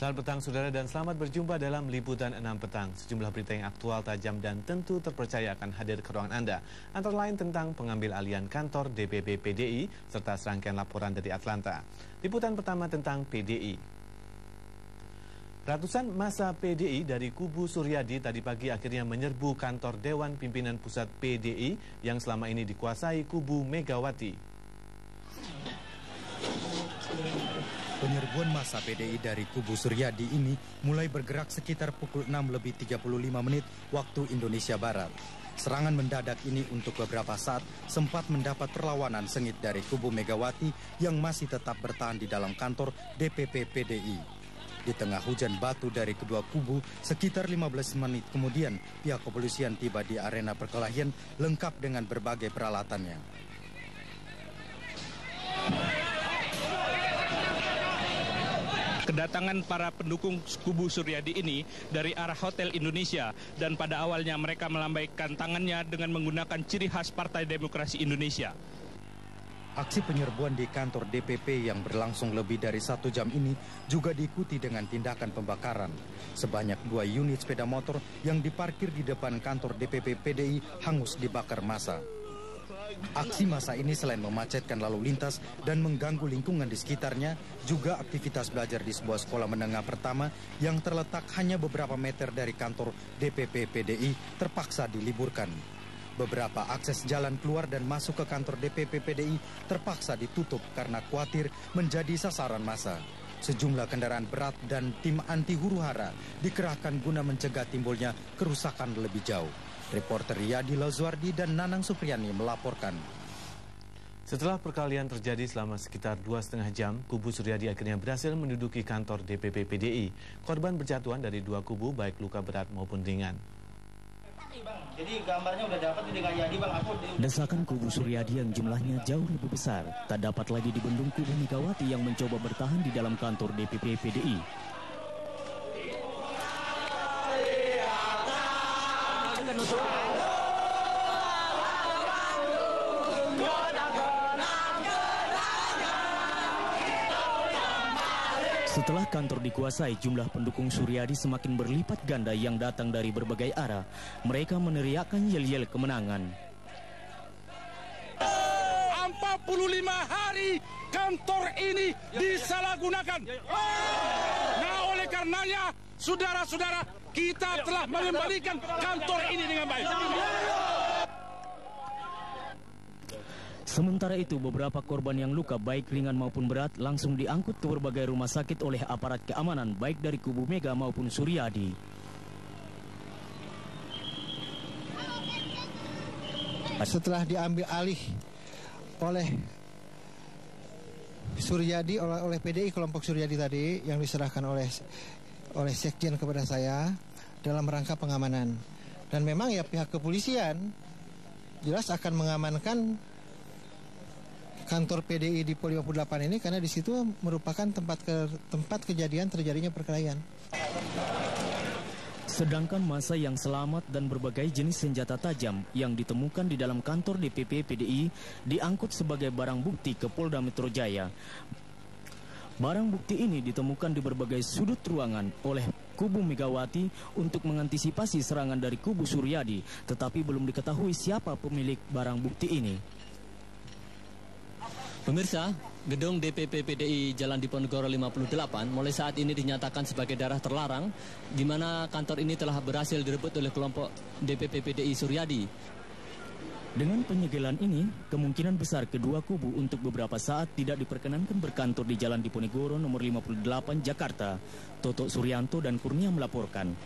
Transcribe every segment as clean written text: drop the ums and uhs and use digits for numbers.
Selamat petang saudara dan selamat berjumpa dalam Liputan 6 Petang. Sejumlah berita yang aktual, tajam dan tentu terpercaya akan hadir ke ruangan Anda. Antara lain tentang pengambil alihan kantor DPP PDI serta serangkaian laporan dari Atlanta. Liputan pertama tentang PDI. Ratusan massa PDI dari kubu Suryadi tadi pagi akhirnya menyerbu kantor Dewan Pimpinan Pusat PDI yang selama ini dikuasai kubu Megawati. Penyerbuan massa PDI dari kubu Suryadi ini mulai bergerak sekitar pukul 6:35 waktu Indonesia Barat. Serangan mendadak ini untuk beberapa saat sempat mendapat perlawanan sengit dari kubu Megawati yang masih tetap bertahan di dalam kantor DPP PDI. Di tengah hujan batu dari kedua kubu, sekitar 15 menit kemudian pihak kepolisian tiba di arena perkelahian lengkap dengan berbagai peralatannya. Kedatangan para pendukung kubu Suryadi ini dari arah Hotel Indonesia dan pada awalnya mereka melambaikan tangannya dengan menggunakan ciri khas Partai Demokrasi Indonesia. Aksi penyerbuan di kantor DPP yang berlangsung lebih dari 1 jam ini juga diikuti dengan tindakan pembakaran. Sebanyak 2 unit sepeda motor yang diparkir di depan kantor DPP PDI hangus dibakar massa. Aksi massa ini selain memacetkan lalu lintas dan mengganggu lingkungan di sekitarnya, juga aktivitas belajar di sebuah sekolah menengah pertama yang terletak hanya beberapa meter dari kantor DPP PDI terpaksa diliburkan. Beberapa akses jalan keluar dan masuk ke kantor DPP PDI terpaksa ditutup karena khawatir menjadi sasaran massa. Sejumlah kendaraan berat dan tim anti huru-hara dikerahkan guna mencegah timbulnya kerusakan lebih jauh. Reporter Riyadi Lazwardi dan Nanang Supriyani melaporkan. Setelah perkelahian terjadi selama sekitar 2,5 jam, kubu Suryadi akhirnya berhasil menduduki kantor DPP PDI. Korban berjatuhan dari 2 kubu, baik luka berat maupun ringan. Jadi gambarnya udah dapat dengan Yadi bang. Desakan kubu Suryadi yang jumlahnya jauh lebih besar tak dapat lagi dibendung kubu Megawati yang mencoba bertahan di dalam kantor DPP PDI. Setelah kantor dikuasai, jumlah pendukung Suryadi semakin berlipat ganda yang datang dari berbagai arah. Mereka meneriakkan yel-yel kemenangan. 45 hari kantor ini disalahgunakan. Nah, oleh karenanya, saudara-saudara, kita telah mengembalikan kantor ini dengan baik. Sementara itu, beberapa korban yang luka baik ringan maupun berat langsung diangkut ke berbagai rumah sakit oleh aparat keamanan baik dari kubu Mega maupun Suryadi. Setelah diambil alih oleh Suryadi, oleh PDI kelompok Suryadi tadi yang diserahkan oleh Sekjen kepada saya dalam rangka pengamanan. Dan memang ya pihak kepolisian jelas akan mengamankan kantor PDI di Pol 58 ini karena di situ merupakan tempat kejadian terjadinya perkelahian. Sedangkan massa yang selamat dan berbagai jenis senjata tajam yang ditemukan di dalam kantor DPP PDI diangkut sebagai barang bukti ke Polda Metro Jaya. Barang bukti ini ditemukan di berbagai sudut ruangan oleh kubu Megawati untuk mengantisipasi serangan dari kubu Suryadi, tetapi belum diketahui siapa pemilik barang bukti ini. Pemirsa, gedung DPP PDI Jalan Diponegoro 58 mulai saat ini dinyatakan sebagai daerah terlarang, di mana kantor ini telah berhasil direbut oleh kelompok DPP PDI Suryadi. Dengan penyegelan ini, kemungkinan besar kedua kubu untuk beberapa saat tidak diperkenankan berkantor di Jalan Diponegoro nomor 58 Jakarta. Toto Suryanto dan Kurnia melaporkan.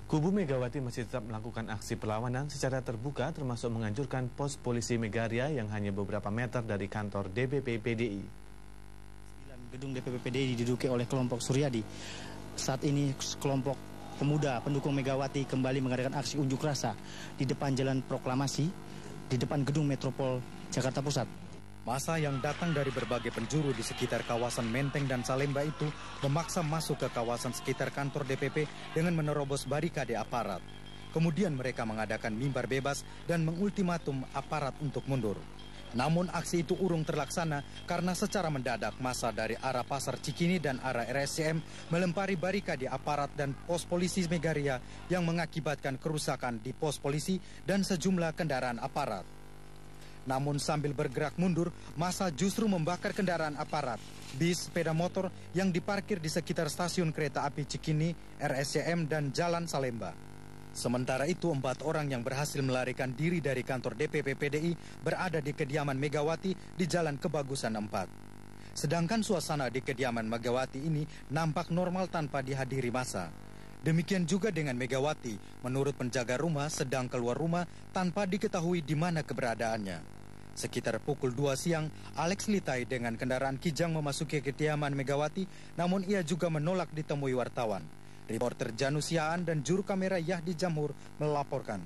Kubu Megawati masih tetap melakukan aksi perlawanan secara terbuka, termasuk menganjurkan pos polisi Megaria yang hanya beberapa meter dari kantor DPP PDI. 9 gedung DPP PDI diduduki oleh kelompok Suryadi. Saat ini kelompok pemuda pendukung Megawati kembali mengadakan aksi unjuk rasa di depan Jalan Proklamasi, di depan gedung Metropol Jakarta Pusat. Massa yang datang dari berbagai penjuru di sekitar kawasan Menteng dan Salemba itu memaksa masuk ke kawasan sekitar kantor DPP dengan menerobos barikade aparat. Kemudian mereka mengadakan mimbar bebas dan mengultimatum aparat untuk mundur. Namun aksi itu urung terlaksana karena secara mendadak massa dari arah Pasar Cikini dan arah RSCM melempari barikade aparat dan pos polisi Megaria yang mengakibatkan kerusakan di pos polisi dan sejumlah kendaraan aparat. Namun sambil bergerak mundur, massa justru membakar kendaraan aparat, bis, sepeda motor yang diparkir di sekitar stasiun kereta api Cikini, RSCM, dan Jalan Salemba. Sementara itu, 4 orang yang berhasil melarikan diri dari kantor DPP PDI berada di kediaman Megawati di Jalan Kebagusan 4. Sedangkan suasana di kediaman Megawati ini nampak normal tanpa dihadiri massa. Demikian juga dengan Megawati, menurut penjaga rumah sedang keluar rumah tanpa diketahui di mana keberadaannya. Sekitar pukul 2 siang, Alex Litai dengan kendaraan kijang memasuki kediaman Megawati, namun ia juga menolak ditemui wartawan. Reporter Janus Yaan dan juru kamera Yahdi Jamhur melaporkan.